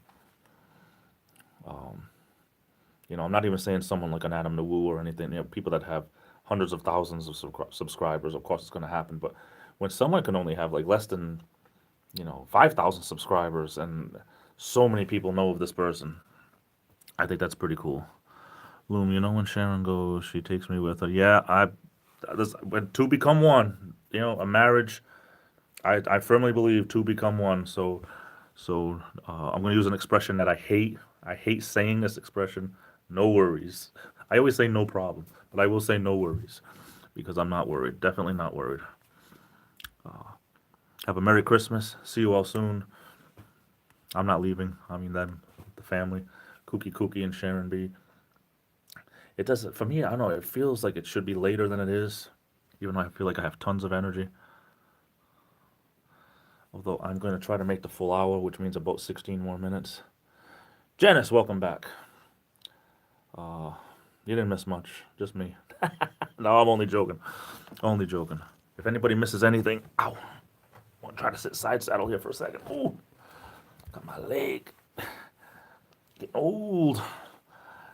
I'm not even saying someone like an Adam Nawu or anything. People that have hundreds of thousands of subscribers, of course, it's going to happen. But when someone can only have like less than 5,000 subscribers and so many people know of this person, I think that's pretty cool. Loom, when Sharon goes, she takes me with her. Yeah, when two become one, a marriage, I firmly believe two become one. So I'm going to use an expression that I hate. I hate saying this expression, no worries. I always say no problem, but I will say no worries because I'm not worried. Definitely not worried. Have a Merry Christmas. See you all soon. I'm not leaving. I mean, them, the family, Kookie and Sharon B. It doesn't, for me, I don't know, it feels like it should be later than it is, even though I feel like I have tons of energy. Although I'm going to try to make the full hour, which means about 16 more minutes. Janice, welcome back. You didn't miss much, just me. No, I'm only joking. Only joking. If anybody misses anything, ow. I'm going to try to sit side saddle here for a second. Ooh, got my leg. Getting old.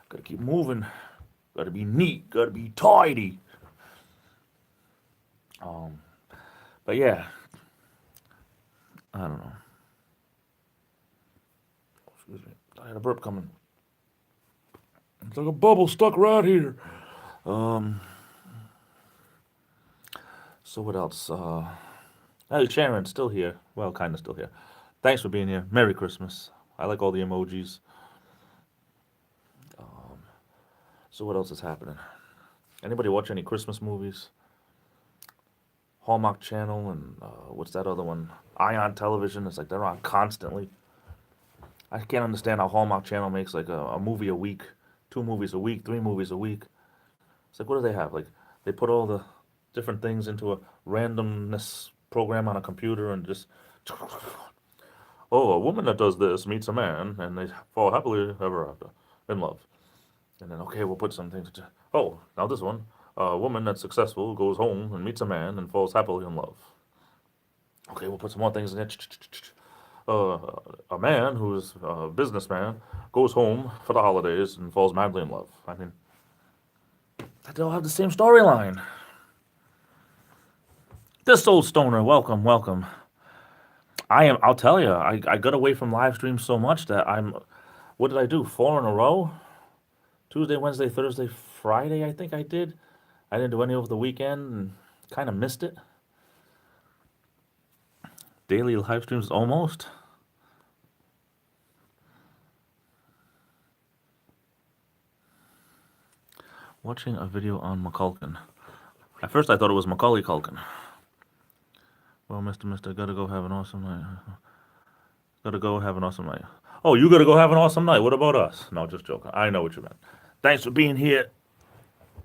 Gotta keep moving. Gotta be neat. Gotta be tidy. But yeah, I don't know. Excuse me. I had a burp coming. It's like a bubble stuck right here. So what else? Hey, Sharon's still here. Well, kind of still here. Thanks for being here. Merry Christmas. I like all the emojis. So what else is happening? Anybody watch any Christmas movies? Hallmark Channel and what's that other one? Ion Television. It's like they're on constantly. I can't understand how Hallmark Channel makes like a movie a week, 2 movies a week, 3 movies a week. It's like, what do they have? Like, they put all the different things into a randomness program on a computer and just, oh, a woman that does this meets a man and they fall happily ever after in love. And then, okay, we'll put some things. Oh, now this one. A woman that's successful goes home and meets a man and falls happily in love. Okay, we'll put some more things in it. A man who's a businessman goes home for the holidays and falls madly in love. I mean, they all have the same storyline. This old stoner, welcome. I'll tell you, I got away from live streams so much that what did I do? 4 in a row? Tuesday, Wednesday, Thursday, Friday, I think I did. I didn't do any over the weekend and kind of missed it. Daily live streams almost. Watching a video on McCulkin. At first I thought it was Macaulay Culkin. Well, Mister, gotta go have an awesome night. Gotta go have an awesome night. Oh, you gotta go have an awesome night. What about us? No, just joking. I know what you meant. Thanks for being here,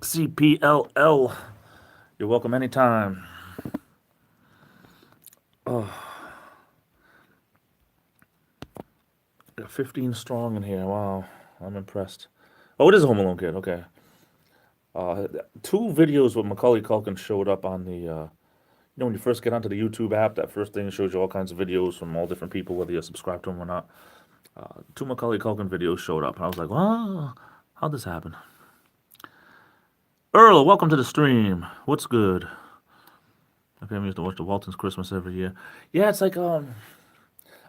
CPLL. You're welcome anytime. Oh, 15 strong in here. Wow, I'm impressed. Oh, it is a Home Alone kid. Okay. 2 videos with Macaulay Culkin showed up on the, when you first get onto the YouTube app, that first thing shows you all kinds of videos from all different people, whether you're subscribed to them or not. 2 Macaulay Culkin videos showed up, and I was like, wow, how'd this happen? Earl, welcome to the stream. What's good? My family used to watch the Waltons Christmas every year. Yeah, it's like, I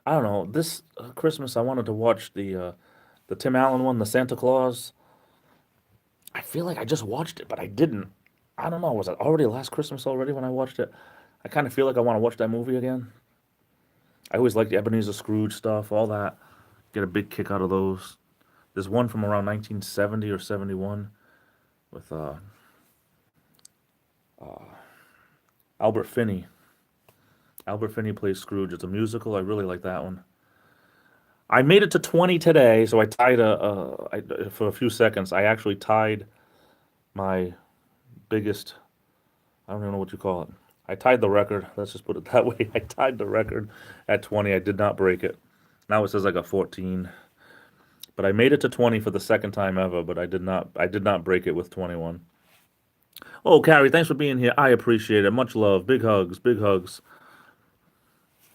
don't know, this Christmas I wanted to watch the Tim Allen one, the Santa Claus. I feel like I just watched it, but I didn't. I don't know. Was it already last Christmas already when I watched it? I kind of feel like I want to watch that movie again. I always liked the Ebenezer Scrooge stuff, all that. Get a big kick out of those. There's one from around 1970 or 71 with Albert Finney. Albert Finney plays Scrooge. It's a musical. I really like that one. I made it to 20 today, so I tied for a few seconds. I actually tied my biggest, I don't even know what you call it. I tied the record. Let's just put it that way. I tied the record at 20. I did not break it. Now it says I got 14. But I made it to 20 for the second time ever, but I did not break it with 21. Oh, Carrie, thanks for being here. I appreciate it. Much love. Big hugs. Big hugs.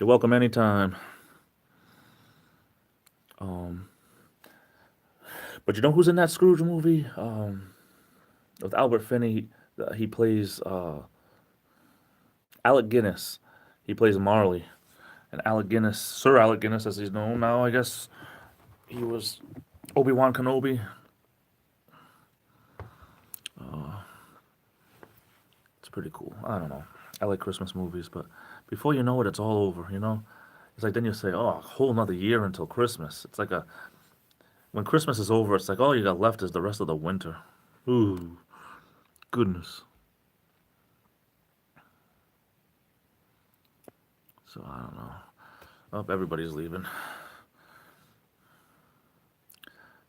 You're welcome anytime. But you know who's in that Scrooge movie? With Albert Finney, he plays Alec Guinness. He plays Marley. And Alec Guinness, Sir Alec Guinness, as he's known now, I guess, he was Obi-Wan Kenobi. It's pretty cool. I don't know. I like Christmas movies, but before you know it, it's all over, you know? It's like then you say, oh, a whole nother year until Christmas. It's like when Christmas is over, it's like all you got left is the rest of the winter. Ooh, goodness. So I don't know. Oh, everybody's leaving.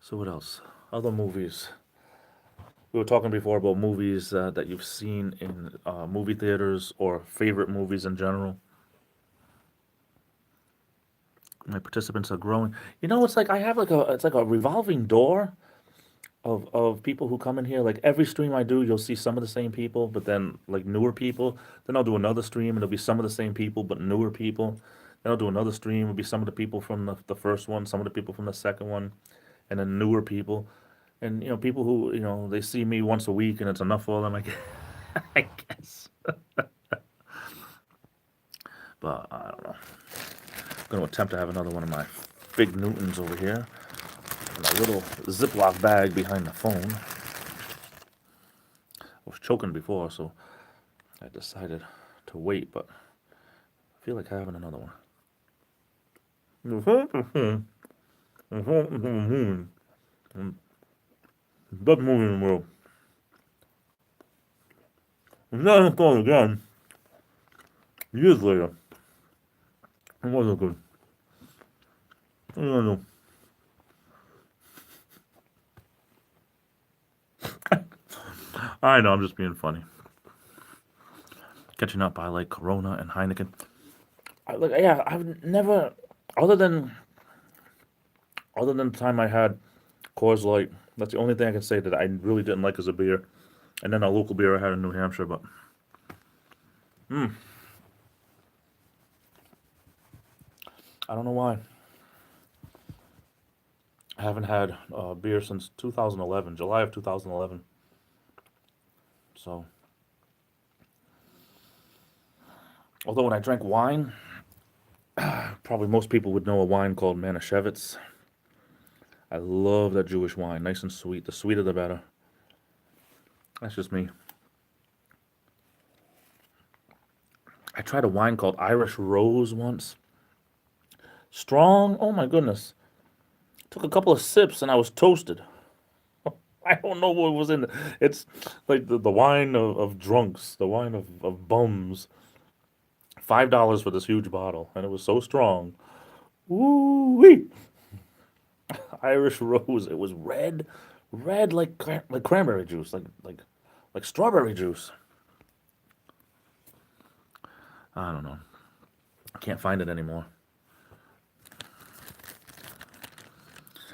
So what else? Other movies. We were talking before about movies that you've seen in movie theaters or favorite movies in general. My participants are growing. You know, it's like I have it's like a revolving door of people who come in here. Like every stream I do, you'll see some of the same people, but then like newer people. Then I'll do another stream and it'll be some of the same people, but newer people. Then I'll do another stream, it'll be some of the people from the first one, some of the people from the second one, and then newer people. And, people who, they see me once a week and it's enough for them, I guess. But, I don't know. I'm going to attempt to have another one of my Fig Newtons over here. In a little Ziploc bag behind the phone. I was choking before, so I decided to wait, but I feel like having another one. Best movie in the world. I'm not going again. Years later. It wasn't good. I don't know. I know, I'm just being funny. Catching up, I like Corona and Heineken. I've never, other than the time I had Coors Light, that's the only thing I can say that I really didn't like as a beer. And then a local beer I had in New Hampshire, but I don't know why. I haven't had beer since 2011, July of 2011. So, although when I drank wine, probably most people would know a wine called Manischewitz. I love that Jewish wine, nice and sweet. The sweeter the better. That's just me. I tried a wine called Irish Rose once. Strong, oh my goodness. Took a couple of sips and I was toasted. I don't know what was in it. It's like the wine of drunks, the wine of bums. $5 for this huge bottle, and it was so strong. Woo-wee! Irish Rose. It was red, red like cranberry juice, like strawberry juice. I don't know. I can't find it anymore.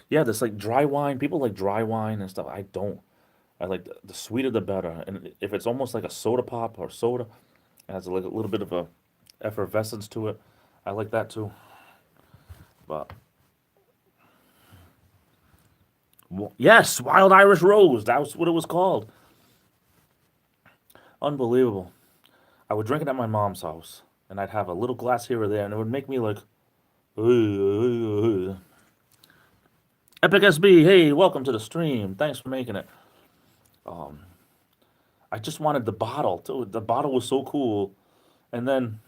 Yeah, this like dry wine. People like dry wine and stuff. I don't. I like the sweeter the better. And if it's almost like a soda pop or soda, it has like a little bit of a effervescence to it. I like that too. But yes, Wild Irish Rose. That was what it was called. Unbelievable. I would drink it at my mom's house, and I'd have a little glass here or there, and it would make me like, Epic SB. Hey, welcome to the stream. Thanks for making it. I just wanted the bottle too. The bottle was so cool, and then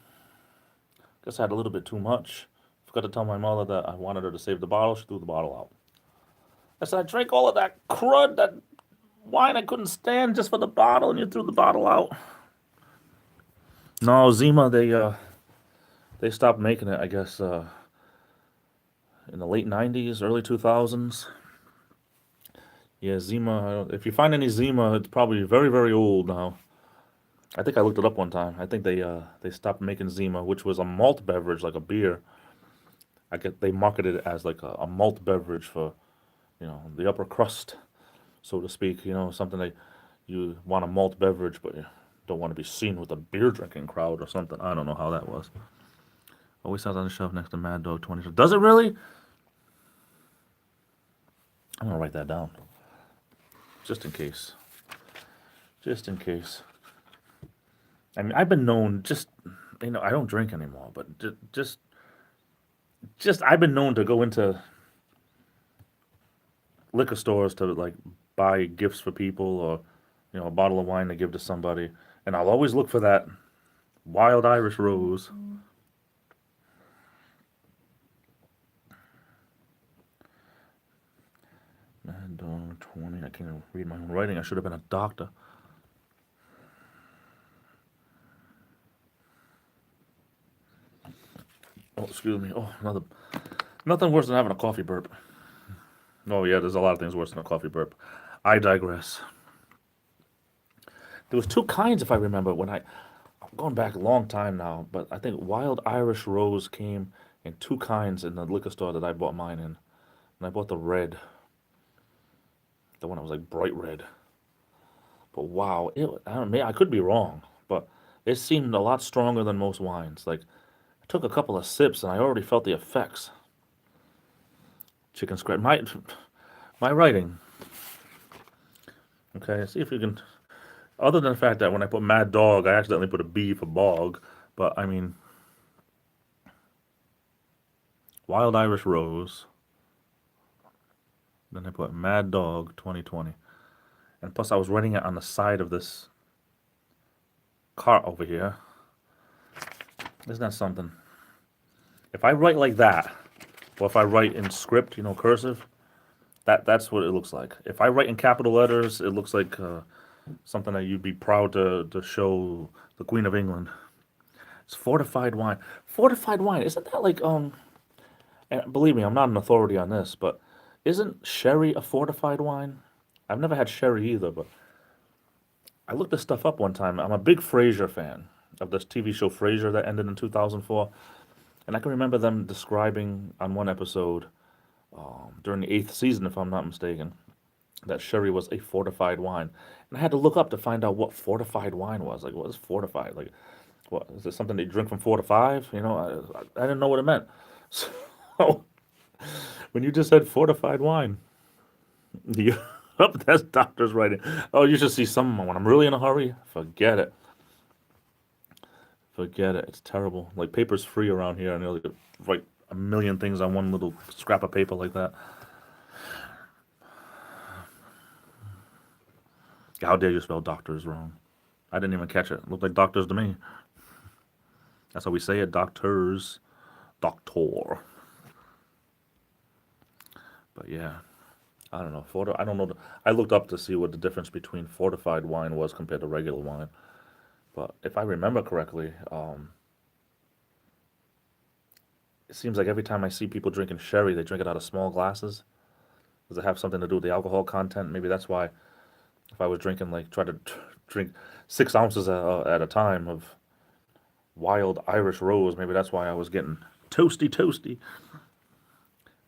I guess I had a little bit too much. Forgot to tell my mother that I wanted her to save the bottle. She threw the bottle out. I said I drank all of that crud, that wine I couldn't stand just for the bottle, and you threw the bottle out. No, Zima, they stopped making it, I guess, in the late 90s, early 2000s. Yeah, Zima, if you find any Zima, it's probably very, very old now. I think I looked it up one time. I think they stopped making Zima, which was a malt beverage, like a beer. They marketed it as like a malt beverage for, the upper crust, so to speak. Something that you want a malt beverage, but you don't want to be seen with a beer drinking crowd or something. I don't know how that was. Always sounds on the shelf next to Mad Dog 20. Does it really? I'm gonna write that down, just in case. Just in case. I mean, I've been known I don't drink anymore, but just I've been known to go into liquor stores to like buy gifts for people or a bottle of wine to give to somebody, and I'll always look for that Wild Irish Rose. Mad Dog 20. I can't even read my own writing. I should have been a doctor. Oh, excuse me. Oh, nothing worse than having a coffee burp. Oh, yeah, there's a lot of things worse than a coffee burp. I digress. There was two kinds, if I remember, I'm going back a long time now, but I think Wild Irish Rose came in two kinds in the liquor store that I bought mine in. And I bought the red. The one that was like bright red. But wow, I could be wrong, but it seemed a lot stronger than most wines. Like, I took a couple of sips and I already felt the effects. Chicken scratch. My writing. Okay, see if you can. Other than the fact that when I put Mad Dog, I accidentally put a B for bog. But I mean, Wild Irish Rose. Then I put Mad Dog 2020. And plus, I was writing it on the side of this cart over here. Isn't that something? If I write like that, or if I write in script, cursive, that's what it looks like. If I write in capital letters, it looks like something that you'd be proud to show the Queen of England. It's fortified wine. Fortified wine, isn't that like and believe me, I'm not an authority on this, but isn't sherry a fortified wine? I've never had sherry either, but I looked this stuff up one time. I'm a big Frasier fan, of this TV show Frasier that ended in 2004. And I can remember them describing on one episode, during the 8th season, if I'm not mistaken, that sherry was a fortified wine. And I had to look up to find out what fortified wine was. Like, what is fortified? Like, what, is it something they drink from 4 to 5? I didn't know what it meant. So, when you just said fortified wine, that's doctor's writing. Oh, you should see someone when I'm really in a hurry. Forget it. Forget it. It's terrible. Like, paper's free around here, and you could write a million things on one little scrap of paper like that. How dare you spell doctors wrong? I didn't even catch it. It looked like doctors to me. That's how we say it. Doctors. Doctor. But yeah. I don't know. I don't know. I looked up to see what the difference between fortified wine was compared to regular wine. But if I remember correctly, it seems like every time I see people drinking sherry, they drink it out of small glasses. Does it have something to do with the alcohol content? Maybe that's why if I was drinking, like, try to drink 6 ounces at a time of wild Irish rose, maybe that's why I was getting toasty, toasty.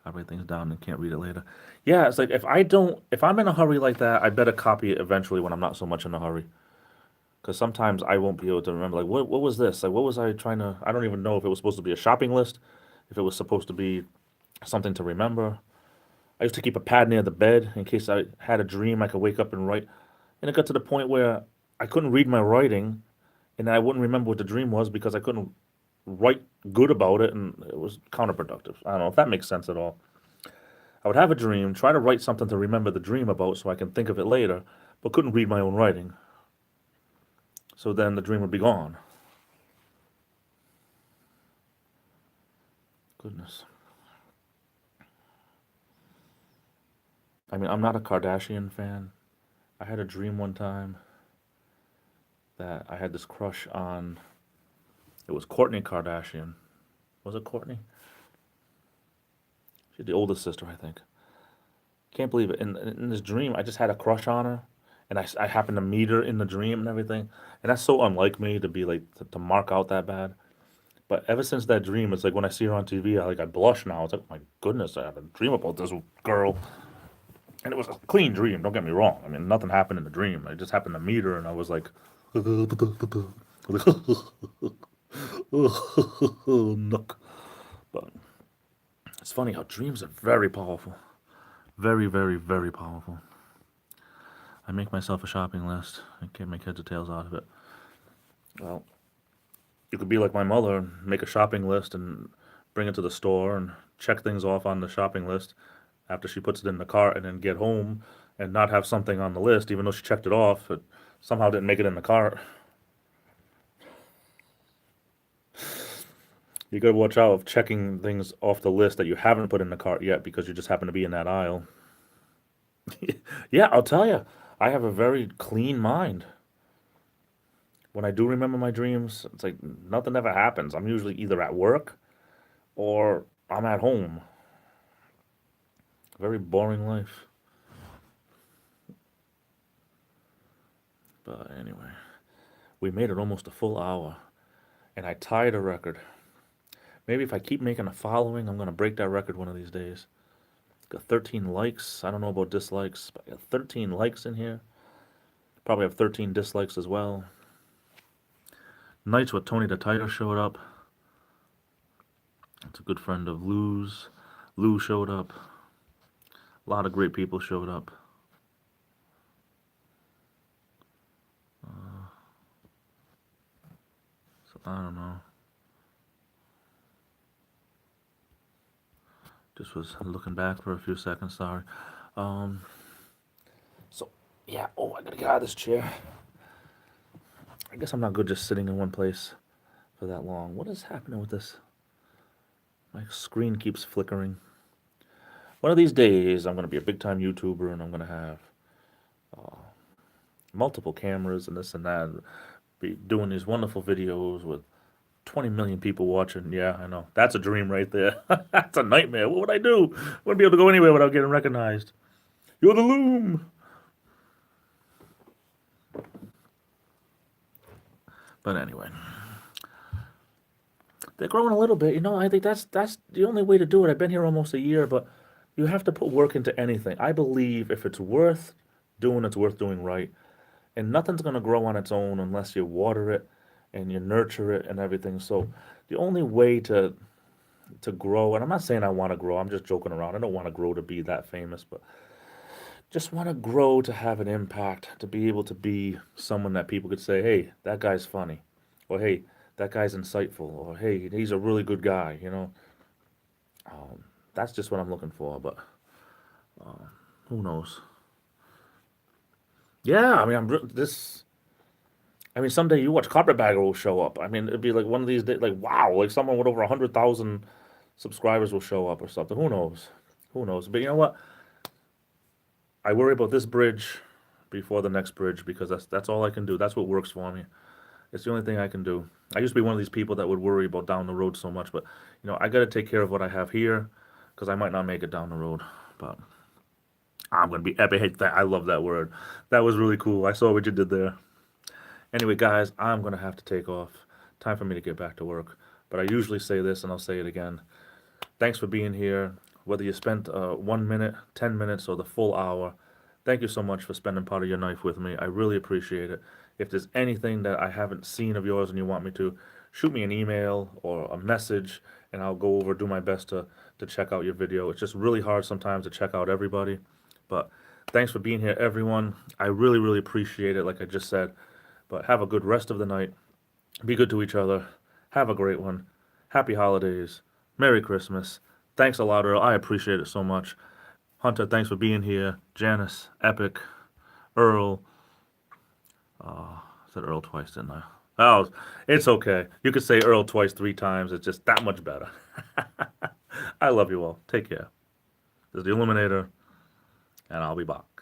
I write things down and can't read it later. Yeah, it's like if I'm in a hurry like that, I better copy it eventually when I'm not so much in a hurry. Because sometimes I won't be able to remember, like, what was this? Like, what was I trying to, I don't even know if it was supposed to be a shopping list, if it was supposed to be something to remember. I used to keep a pad near the bed in case I had a dream I could wake up and write. And it got to the point where I couldn't read my writing and I wouldn't remember what the dream was because I couldn't write good about it and it was counterproductive. I don't know if that makes sense at all. I would have a dream, try to write something to remember the dream about so I can think of it later, but couldn't read my own writing. So then the dream would be gone. Goodness. I mean, I'm not a Kardashian fan. I had a dream one time that I had this crush on, it was Kourtney Kardashian. Was it Kourtney? She's the oldest sister, I think. Can't believe it. In this dream, I just had a crush on her, and I happened to meet her in the dream and everything. And that's so unlike me to be like to mark out that bad. But ever since that dream, it's like when I see her on TV, I blush now. It's like, my goodness, I had a dream about this girl, and it was a clean dream. Don't get me wrong. I mean, nothing happened in the dream. I just happened to meet her, and I was like, nook. But it's funny how dreams are very powerful. Very, very, very powerful. I make myself a shopping list. I can't make heads or tails out of it. Well, you could be like my mother and make a shopping list and bring it to the store and check things off on the shopping list after she puts it in the cart and then get home and not have something on the list, even though she checked it off. It somehow didn't make it in the cart. You gotta watch out of checking things off the list that you haven't put in the cart yet because you just happen to be in that aisle. Yeah, I'll tell you, I have a very clean mind. When I do remember my dreams, it's like nothing ever happens. I'm usually either at work or I'm at home. Very boring life. But anyway, we made it almost a full hour, and I tied a record. Maybe if I keep making a following, I'm gonna break that record one of these days. Got 13 likes. I don't know about dislikes, but I got 13 likes in here. Probably have 13 dislikes as well. Nights with Tony the Tighter showed up. It's a good friend of Lou's. Lou showed up. A lot of great people showed up. So I don't know. Just was looking back for a few seconds. Sorry. Um. So yeah. Oh, I gotta get out of this chair. I guess I'm not good just sitting in one place for that long. What is happening with this? My screen keeps flickering. One of these days, I'm gonna be a big time YouTuber, and I'm gonna have multiple cameras and this and that. Be doing these wonderful videos with 20 million people watching. Yeah, I know. That's a dream right there. That's a nightmare. What would I do? I wouldn't be able to go anywhere without getting recognized. You're the Loom. But anyway, they're growing a little bit. I think that's the only way to do it. I've been here almost a year, but you have to put work into anything. I believe if it's worth doing, it's worth doing right. And nothing's gonna grow on its own unless you water it and you nurture it and everything. So the only way to grow, and I'm not saying I want to grow, I'm just joking around. I don't want to grow to be that famous, but just want to grow to have an impact, to be able to be someone that people could say, hey, that guy's funny, or hey, that guy's insightful, or hey, he's a really good guy. That's just what I'm looking for, but who knows? Yeah, I mean, I mean, someday you watch Carpetbagger will show up. I mean, it'd be like one of these days, like wow, like someone with over 100,000 subscribers will show up or something. Who knows? Who knows? But you know what? I worry about this bridge before the next bridge because that's all I can do. That's what works for me. It's the only thing I can do. I used to be one of these people that would worry about down the road so much, but you know, I got to take care of what I have here because I might not make it down the road. But I'm gonna be epic. I love that word. That was really cool. I saw what you did there. Anyway, guys, I'm gonna have to take off. Time for me to get back to work. But I usually say this, and I'll say it again. Thanks for being here. Whether you spent 1 minute, 10 minutes, or the full hour, thank you so much for spending part of your night with me. I really appreciate it. If there's anything that I haven't seen of yours and you want me to, shoot me an email or a message, and I'll go over, do my best to check out your video. It's just really hard sometimes to check out everybody. But thanks for being here, everyone. I really, really appreciate it, like I just said. But have a good rest of the night. Be good to each other. Have a great one. Happy holidays. Merry Christmas. Thanks a lot, Earl. I appreciate it so much. Hunter, thanks for being here. Janice, Epic, Earl. I said Earl twice, didn't I? Oh, it's okay. You could say Earl twice, 3 times. It's just that much better. I love you all. Take care. This is the Illuminator, and I'll be back.